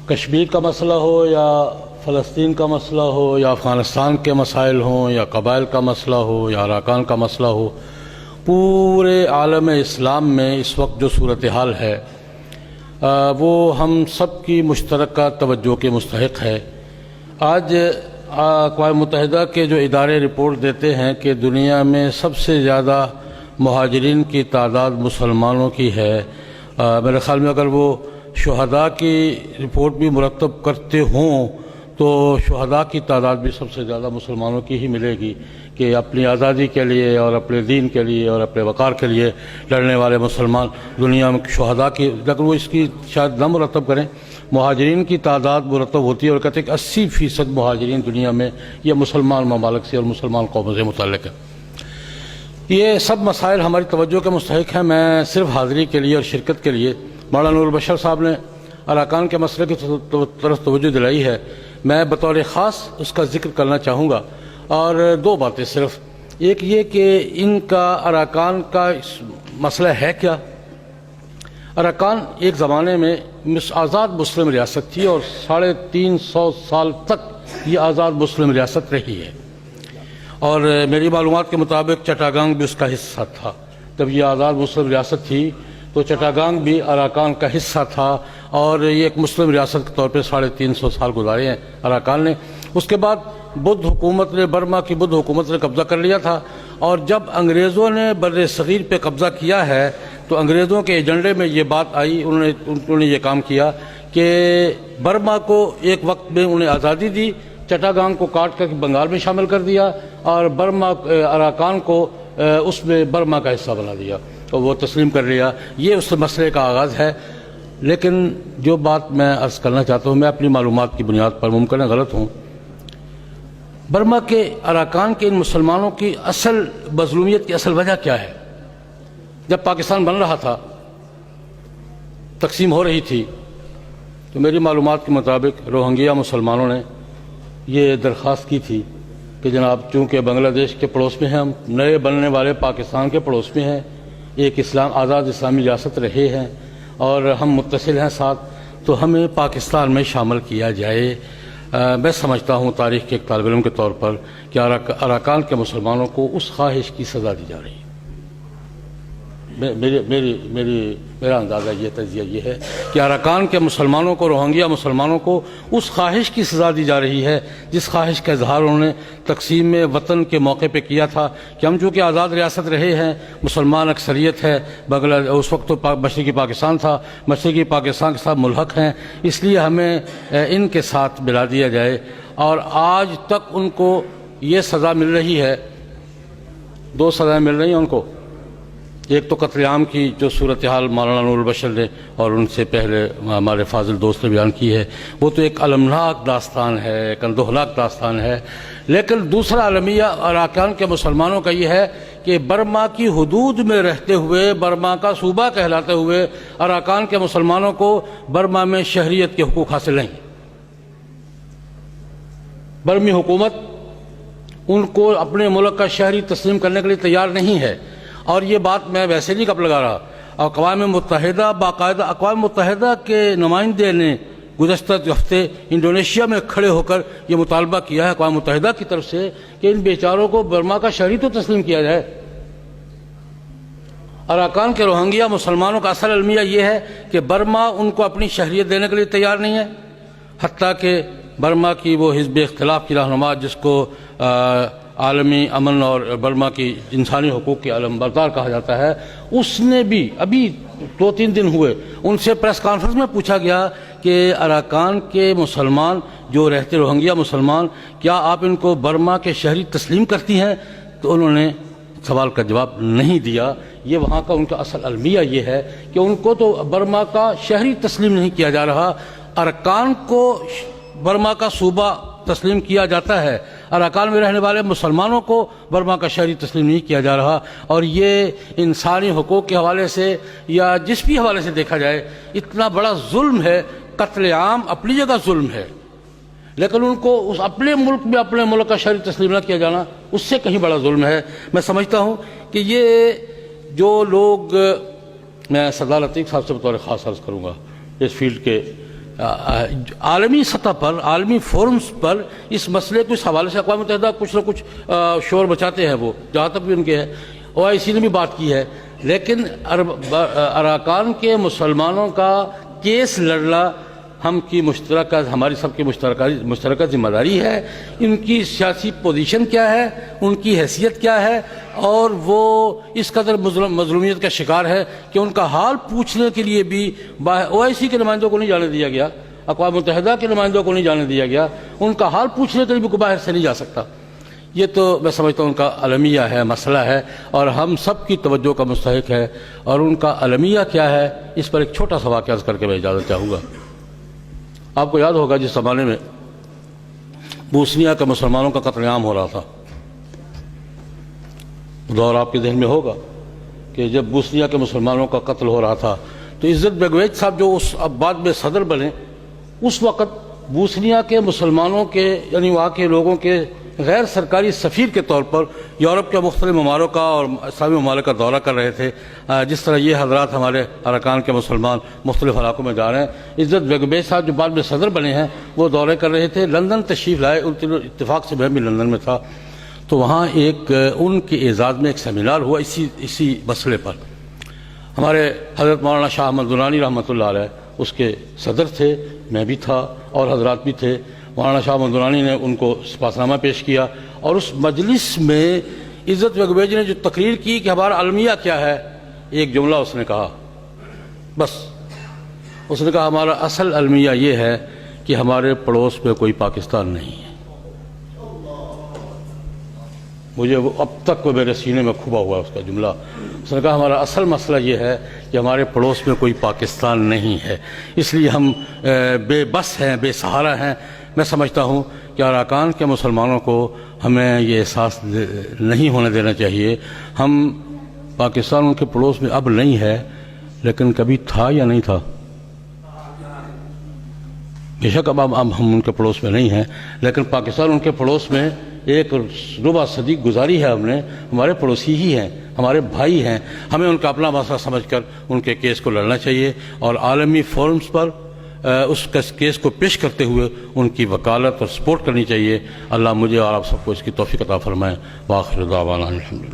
کشمیر کا مسئلہ ہو یا فلسطین کا مسئلہ ہو یا افغانستان کے مسائل ہوں یا قبائل کا مسئلہ ہو یا اراکان کا مسئلہ ہو، پورے عالم اسلام میں اس وقت جو صورتحال ہے وہ ہم سب کی مشترکہ توجہ کے مستحق ہے۔ آج اقوام متحدہ کے جو ادارے رپورٹ دیتے ہیں کہ دنیا میں سب سے زیادہ مہاجرین کی تعداد مسلمانوں کی ہے، میرے خیال میں اگر وہ شہداء کی رپورٹ بھی مرتب کرتے ہوں تو شہداء کی تعداد بھی سب سے زیادہ مسلمانوں کی ہی ملے گی کہ اپنی آزادی کے لیے اور اپنے دین کے لیے اور اپنے وقار کے لیے لڑنے والے مسلمان دنیا میں شہداء کی، اگر وہ اس کی شاید نہ مرتب کریں، مہاجرین کی تعداد مرتب ہوتی ہے اور کہتے ہیں کہ 80% مہاجرین دنیا میں یہ مسلمان ممالک سے اور مسلمان قوموں سے متعلق ہے۔ یہ سب مسائل ہماری توجہ کے مستحق ہیں۔ میں صرف حاضری کے لیے اور شرکت کے لیے مولانا نور البشر صاحب نے اراکان کے مسئلے کی طرف توجہ دلائی ہے، میں بطور خاص اس کا ذکر کرنا چاہوں گا، اور دو باتیں صرف۔ ایک یہ کہ ان کا اراکان کا مسئلہ ہے کیا۔ اراکان ایک زمانے میں آزاد مسلم ریاست تھی اور 350 سال تک یہ آزاد مسلم ریاست رہی ہے، اور میری معلومات کے مطابق چٹاگانگ بھی اس کا حصہ تھا۔ جب یہ آزاد مسلم ریاست تھی تو چٹاگانگ بھی اراکان کا حصہ تھا، اور یہ ایک مسلم ریاست کے طور پہ 350 سال گزارے ہیں اراکان نے۔ اس کے بعد بدھ حکومت نے، برما کی بدھ حکومت نے قبضہ کر لیا تھا، اور جب انگریزوں نے بر صغیر پہ قبضہ کیا ہے تو انگریزوں کے ایجنڈے میں یہ بات آئی، انہوں نے یہ کام کیا کہ برما کو ایک وقت میں انہیں آزادی دی، چٹاگانگ کو کاٹ کر بنگال میں شامل کر دیا، اور برما اراکان کو اس میں برما کا حصہ بنا دیا، تو وہ تسلیم کر لیا۔ یہ اس مسئلے کا آغاز ہے۔ لیکن جو بات میں عرض کرنا چاہتا ہوں، میں اپنی معلومات کی بنیاد پر ممکن ہے غلط ہوں، برما کے اراکان کے ان مسلمانوں کی اصل مظلومیت کی اصل وجہ کیا ہے؟ جب پاکستان بن رہا تھا، تقسیم ہو رہی تھی، تو میری معلومات کے مطابق روہنگیا مسلمانوں نے یہ درخواست کی تھی کہ جناب چونکہ بنگلہ دیش کے پڑوس میں ہیں، ہم نئے بننے والے پاکستان کے پڑوس میں ہیں، ایک آزاد اسلامی ریاست رہے ہیں اور ہم متصل ہیں ساتھ، تو ہمیں پاکستان میں شامل کیا جائے۔ میں سمجھتا ہوں تاریخ کے ایک طالب علم کے طور پر کہ اراکان کے مسلمانوں کو اس خواہش کی سزا دی جا رہی ہے۔ میرا اندازہ یہ تجزیہ یہ ہے کہ اراکان کے مسلمانوں کو، روہنگیا مسلمانوں کو اس خواہش کی سزا دی جا رہی ہے جس خواہش کا اظہار انہوں نے تقسیم وطن کے موقع پہ کیا تھا کہ ہم چونکہ آزاد ریاست رہے ہیں، مسلمان اکثریت ہے، اس وقت تو مشرقی پاکستان تھا، مشرقی پاکستان کے ساتھ ملحق ہیں، اس لیے ہمیں ان کے ساتھ ملا دیا جائے۔ اور آج تک ان کو یہ سزا مل رہی ہے، 2 سزائیں مل رہی ہیں ان کو۔ ایک تو قتل عام کی جو صورتحال مولانا نور البشر نے اور ان سے پہلے ہمارے فاضل دوست نے بیان کی ہے، وہ تو ایک المناک داستان ہے، ایک اندوہناک داستان ہے۔ لیکن دوسرا المیہ اراکان کے مسلمانوں کا یہ ہے کہ برما کی حدود میں رہتے ہوئے، برما کا صوبہ کہلاتے ہوئے اراکان کے مسلمانوں کو برما میں شہریت کے حقوق حاصل نہیں۔ برمی حکومت ان کو اپنے ملک کا شہری تسلیم کرنے کے لیے تیار نہیں ہے، اور یہ بات میں ویسے نہیں گپ لگا رہا۔ اقوام متحدہ، باقاعدہ اقوام متحدہ کے نمائندے نے گزشتہ ہفتے انڈونیشیا میں کھڑے ہو کر یہ مطالبہ کیا ہے اقوام متحدہ کی طرف سے کہ ان بیچاروں کو برما کا شہری تو تسلیم کیا جائے۔ اراکان کے روہنگیا مسلمانوں کا اصل المیہ یہ ہے کہ برما ان کو اپنی شہریت دینے کے لیے تیار نہیں ہے، حتیٰ کہ برما کی وہ حزب اختلاف کی رہنما جس کو عالمی امن اور برما کی انسانی حقوق کے علمبردار کہا جاتا ہے، اس نے بھی ابھی 2-3 دن ہوئے ان سے پریس کانفرنس میں پوچھا گیا کہ اراکان کے مسلمان جو رہتے روہنگیا مسلمان، کیا آپ ان کو برما کے شہری تسلیم کرتی ہیں؟ تو انہوں نے سوال کا جواب نہیں دیا۔ یہ وہاں کا ان کا اصل المیہ یہ ہے کہ ان کو تو برما کا شہری تسلیم نہیں کیا جا رہا، اراکان کو برما کا صوبہ تسلیم کیا جاتا ہے، اراکان میں رہنے والے مسلمانوں کو برما کا شہری تسلیم نہیں کیا جا رہا، اور یہ انسانی حقوق کے حوالے سے یا جس بھی حوالے سے دیکھا جائے اتنا بڑا ظلم ہے۔ قتل عام اپنی جگہ ظلم ہے، لیکن ان کو اس اپنے ملک میں اپنے ملک کا شہری تسلیم نہ کیا جانا اس سے کہیں بڑا ظلم ہے۔ میں سمجھتا ہوں کہ یہ جو لوگ، میں سردار لطیف صاحب سے بطور خاص عرض کروں گا اس فیلڈ کے عالمی سطح پر، عالمی فورمز پر اس مسئلے کو اس حوالے سے اقوام متحدہ کچھ نہ کچھ شور بچاتے ہیں، وہ جہاں تک بھی ان کے ہے، OIC نے بھی بات کی ہے، لیکن اراکان کے مسلمانوں کا کیس لڑنا ہم کی مشترکہ، ہماری سب کی مشترکہ ذمہ داری ہے۔ ان کی سیاسی پوزیشن کیا ہے، ان کی حیثیت کیا ہے، اور وہ اس قدر مظلومیت کا شکار ہے کہ ان کا حال پوچھنے کے لیے بھی OIC کے نمائندوں کو نہیں جانے دیا گیا، اقوام متحدہ کے نمائندوں کو نہیں جانے دیا گیا، ان کا حال پوچھنے کے لیے بھی کوئی باہر سے نہیں جا سکتا۔ یہ تو میں سمجھتا ہوں ان کا المیہ ہے، مسئلہ ہے، اور ہم سب کی توجہ کا مستحق ہے۔ اور ان کا المیہ کیا ہے، اس پر ایک چھوٹا سا واقعہ کر کے میں اجازت چاہوں گا۔ آپ کو یاد ہوگا جس زمانے میں بوسنیا کے مسلمانوں کا قتل عام ہو رہا تھا، دور آپ کے ذہن میں ہوگا کہ جب بوسنیا کے مسلمانوں کا قتل ہو رہا تھا تو عزت بیگویچ صاحب جو اس اب بعد میں صدر بنے، اس وقت بوسنیا کے مسلمانوں کے یعنی وہاں کے لوگوں کے غیر سرکاری سفیر کے طور پر یورپ کے مختلف ممالک کا اور اسلامی ممالک کا دورہ کر رہے تھے، جس طرح یہ حضرات ہمارے اراکان کے مسلمان مختلف علاقوں میں جا رہے ہیں۔ عزت بیگویچ صاحب جو بعد میں صدر بنے ہیں وہ دورے کر رہے تھے، لندن تشریف لائے، اتفاق سے میں بھی لندن میں تھا، تو وہاں ایک ان کے اعزاز میں ایک سیمینار ہوا اسی مسئلے پر۔ ہمارے حضرت مولانا شاہ احمد درانی رحمۃ اللہ علیہ اس کے صدر تھے، میں بھی تھا اور حضرات بھی تھے۔ مولانا شاہ احمد درانی نے ان کو سپاسنامہ پیش کیا، اور اس مجلس میں عزت بیگویچ نے جو تقریر کی کہ ہمارا المیہ کیا ہے، ایک جملہ اس نے کہا، بس اس نے کہا ہمارا اصل المیہ یہ ہے کہ ہمارے پڑوس میں کوئی پاکستان نہیں ہے۔ مجھے وہ اب تک وہ میرے سینے میں کھبا ہوا ہے اس کا جملہ۔ اس نے کہا ہمارا اصل مسئلہ یہ ہے کہ ہمارے پڑوس میں کوئی پاکستان نہیں ہے، اس لیے ہم بے بس ہیں، بے سہارا ہیں۔ میں سمجھتا ہوں کہ اراکان کے مسلمانوں کو ہمیں یہ احساس نہیں ہونے دینا چاہیے۔ ہم پاکستان ان کے پڑوس میں اب نہیں ہے، لیکن کبھی تھا یا نہیں تھا؟ بے شک اب ہم ان کے پڑوس میں نہیں ہیں، لیکن پاکستان ان کے پڑوس میں ایک ربع صدی گزاری ہے ہم نے، ہمارے پڑوسی ہی ہیں، ہمارے بھائی ہیں۔ ہمیں ان کا اپنا مسئلہ سمجھ کر ان کے کیس کو لڑنا چاہیے، اور عالمی فورمز پر اس کیس کو پیش کرتے ہوئے ان کی وکالت اور سپورٹ کرنی چاہیے۔ اللہ مجھے اور آپ سب کو اس کی توفیق عطا فرمائے۔ وآخر دعوانا الحمدللہ۔